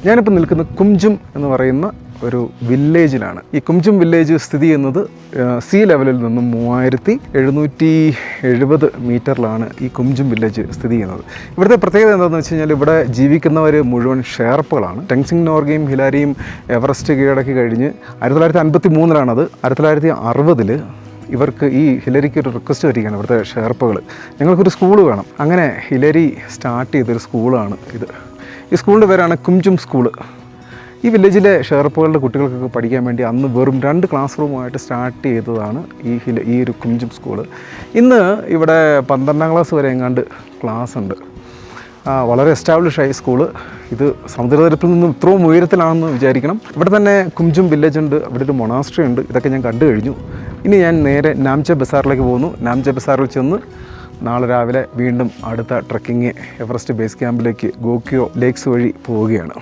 ഞാനിപ്പോൾ നിൽക്കുന്ന കുംജും എന്ന് പറയുന്ന ഒരു വില്ലേജിലാണ്. ഈ കുംജും വില്ലേജ് സ്ഥിതി ചെയ്യുന്നത് സീ ലെവലിൽ നിന്നും 3770 മീറ്ററിലാണ് ഈ കുംജും വില്ലേജ് സ്ഥിതി ചെയ്യുന്നത്. ഇവിടുത്തെ പ്രത്യേകത എന്താണെന്ന് വെച്ച് കഴിഞ്ഞാൽ ഇവിടെ ജീവിക്കുന്നവർ മുഴുവൻ ഷെർപ്പകളാണ്. ടെൻസിംഗ് നോർഗയും ഹിലാരിയും എവറസ്റ്റ് കീഴടക്കി കഴിഞ്ഞ് 1953-ലാണത്. 1960-ൽ ഇവർക്ക് ഈ ഹിലരിക്ക് ഒരു റിക്വസ്റ്റ് വരികയാണ് ഇവിടുത്തെ ഷെർപ്പകൾ, ഞങ്ങൾക്കൊരു സ്കൂൾ വേണം. അങ്ങനെ ഹിലരി സ്റ്റാർട്ട് ചെയ്തൊരു സ്കൂളാണ് ഇത്. ഈ സ്കൂളിൻ്റെ പേരാണ് കുംജും സ്കൂള്. ഈ വില്ലേജിലെ ഷെർപ്പകളുടെ കുട്ടികൾക്കൊക്കെ പഠിക്കാൻ വേണ്ടി അന്ന് വെറും 2 ക്ലാസ് റൂമായിട്ട് സ്റ്റാർട്ട് ചെയ്തതാണ് ഈ ഒരു കുംജും സ്കൂള്. ഇന്ന് ഇവിടെ 12ാം ക്ലാസ് വരെ എങ്ങാണ്ട് ക്ലാസ് ഉണ്ട്. വളരെ എസ്റ്റാബ്ലിഷ് ആയ സ്കൂള്. ഇത് സമുദ്രനിരപ്പിൽ നിന്നും ഇത്രയും ഉയരത്തിലാണെന്ന് വിചാരിക്കണം. ഇവിടെ തന്നെ കുംജും വില്ലേജ് ഉണ്ട്, ഇവിടെ ഒരു മൊണാസ്ട്രി ഉണ്ട്. ഇതൊക്കെ ഞാൻ കണ്ടു കഴിഞ്ഞു. ഇനി ഞാൻ നേരെ നാംചെ ബസാറിലേക്ക് പോകുന്നു. നാംചെ ബസാറിൽ ചെന്ന് നാളെ രാവിലെ വീണ്ടും അടുത്ത ട്രക്കിങ് എവറസ്റ്റ് ബേസ് ക്യാമ്പിലേക്ക് ഗോക്യോ ലേക്സ് വഴി പോവുകയാണ്.